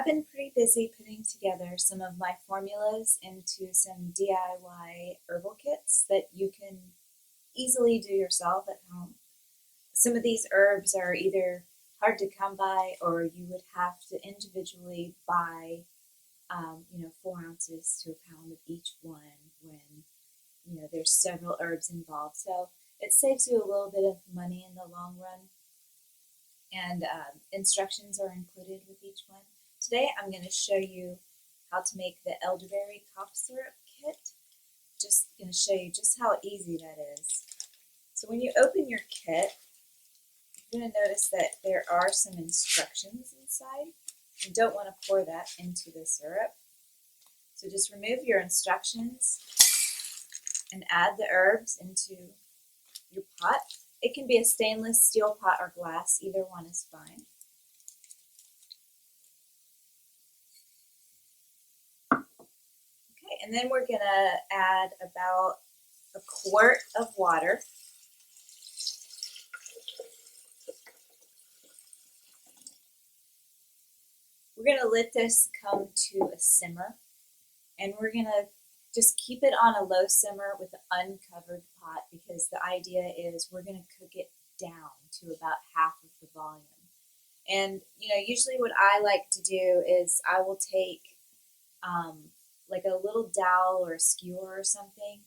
I've been pretty busy putting together some of my formulas into some DIY herbal kits that you can easily do yourself at home. Some of these herbs are either hard to come by or you would have to individually buy, 4 ounces to a pound of each one when, there's several herbs involved. So it saves you a little bit of money in the long run, and instructions are included with each one. Today I'm going to show you how to make the elderberry cough syrup kit. Just going to show you just how easy that is. So when you open your kit, you're going to notice that there are some instructions inside. You don't want to pour that into the syrup. So just remove your instructions and add the herbs into your pot. It can be a stainless steel pot or glass, either one is fine. Okay, and then we're going to add about a quart of water. We're going to let this come to a simmer, and we're going to just keep it on a low simmer with an uncovered pot, because the idea is we're going to cook it down to about half of the volume. And usually what I like to do is I will take like a little dowel or a skewer or something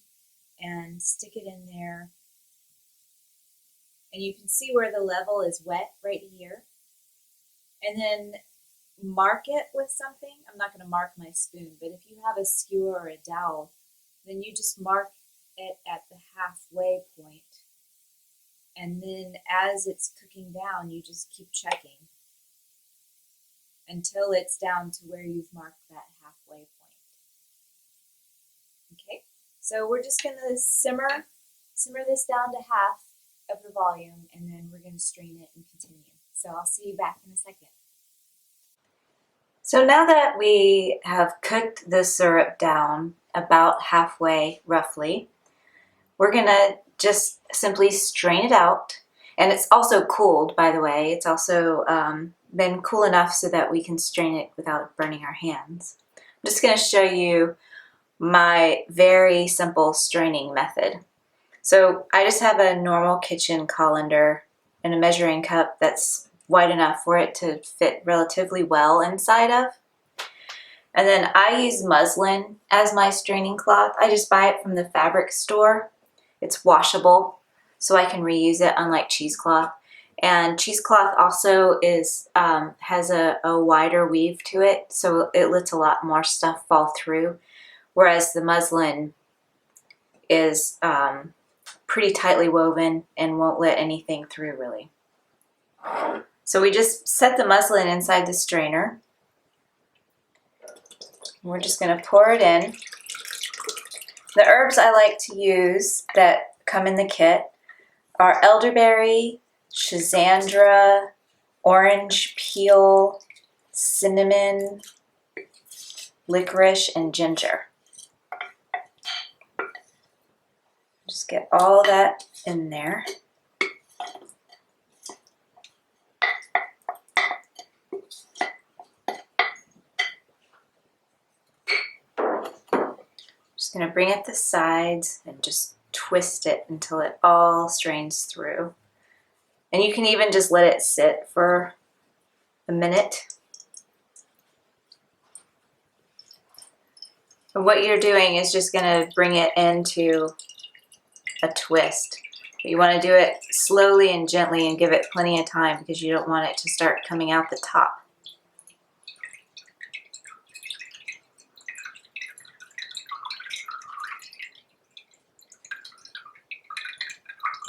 and stick it in there, and you can see where the level is wet right here, and then mark it with something. I'm not going to mark my spoon, but if you have a skewer or a dowel, then you just mark it at the halfway point, and then as it's cooking down, you just keep checking until it's down to where you've marked that halfway point. Okay, so we're just going to simmer this down to half of the volume, and then we're going to strain it and continue. So I'll see you back in a second. So now that we have cooked the syrup down about halfway roughly, we're going to just simply strain it out. And it's also cooled, by the way. It's also been cool enough so that we can strain it without burning our hands. I'm just going to show you my very simple straining method. So I just have a normal kitchen colander and a measuring cup that's wide enough for it to fit relatively well inside of. And then I use muslin as my straining cloth. I just buy it from the fabric store. It's washable, so I can reuse it, unlike cheesecloth. And cheesecloth also has a wider weave to it, so it lets a lot more stuff fall through, whereas the muslin is pretty tightly woven and won't let anything through really. So we just set the muslin inside the strainer. We're just going to pour it in. The herbs I like to use that come in the kit are elderberry, schizandra, orange peel, cinnamon, licorice, and ginger. Just get all that in there. Just going to bring it to the sides and just twist it until it all strains through. And you can even just let it sit for a minute. And what you're doing is just going to bring it into a twist. But you want to do it slowly and gently and give it plenty of time, because you don't want it to start coming out the top.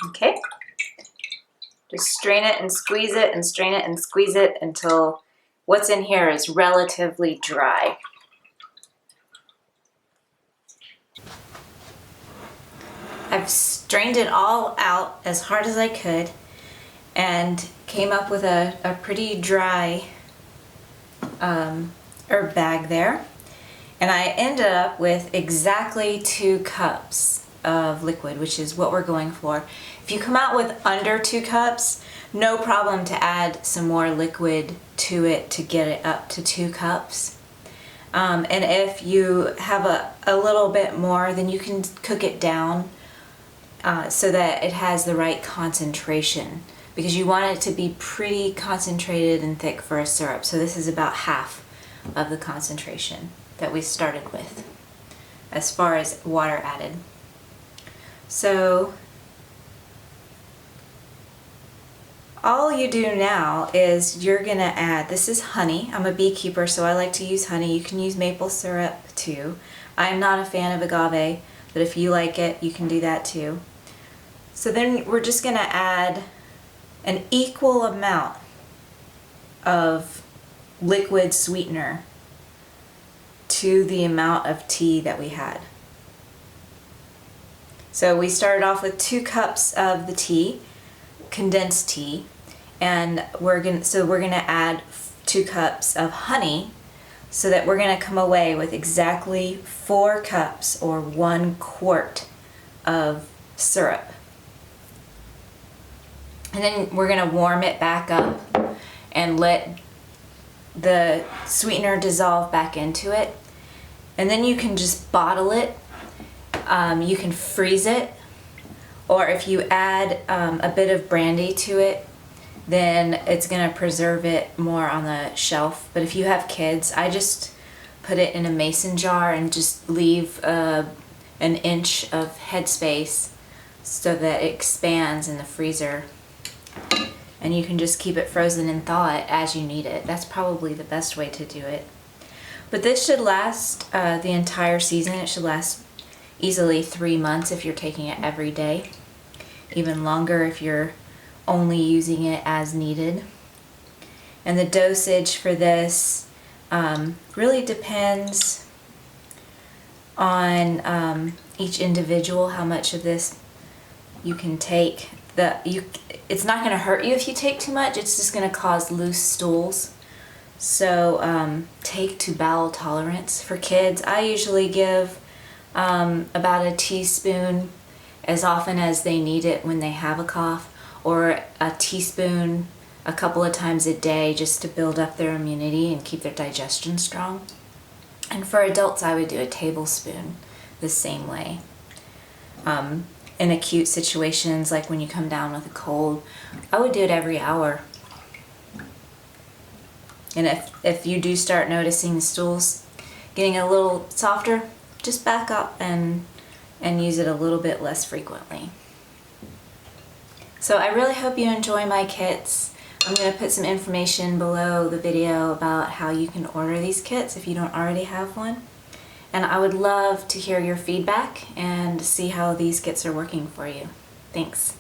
Okay, just strain it and squeeze it and strain it and squeeze it until what's in here is relatively dry. I've strained it all out as hard as I could and came up with a pretty dry herb bag there. And I ended up with exactly 2 cups of liquid, which is what we're going for. If you come out with under 2 cups, no problem to add some more liquid to it to get it up to 2 cups. And if you have a little bit more, then you can cook it down so that it has the right concentration, because you want it to be pretty concentrated and thick for a syrup. So this is about half of the concentration that we started with as far as water added. So all you do now is you're gonna add, this is honey. I'm a beekeeper, so I like to use honey. You can use maple syrup too. I'm not a fan of agave, but if you like it, you can do that too. So then we're just gonna add an equal amount of liquid sweetener to the amount of tea that we had. So we started off with 2 cups of the tea, condensed tea, and we're gonna add 2 cups of honey, so that we're gonna come away with exactly 4 cups or 1 quart of syrup. And then we're gonna warm it back up and let the sweetener dissolve back into it. And then you can just bottle it. You can freeze it, or if you add a bit of brandy to it, then it's gonna preserve it more on the shelf. But if you have kids, I just put it in a mason jar and just leave an inch of headspace so that it expands in the freezer. And you can just keep it frozen and thaw it as you need it. That's probably the best way to do it. But this should last the entire season. It should last easily 3 months if you're taking it every day. Even longer if you're only using it as needed. And the dosage for this really depends on each individual, how much of this you can take. It's not going to hurt you if you take too much, it's just going to cause loose stools. So take to bowel tolerance. For kids, I usually give about a teaspoon as often as they need it when they have a cough, or a teaspoon a couple of times a day just to build up their immunity and keep their digestion strong. And for adults, I would do a tablespoon the same way. In acute situations, like when you come down with a cold, I would do it every hour. And if you do start noticing the stools getting a little softer, just back up and use it a little bit less frequently. So I really hope you enjoy my kits. I'm going to put some information below the video about how you can order these kits if you don't already have one. And I would love to hear your feedback and see how these kits are working for you. Thanks.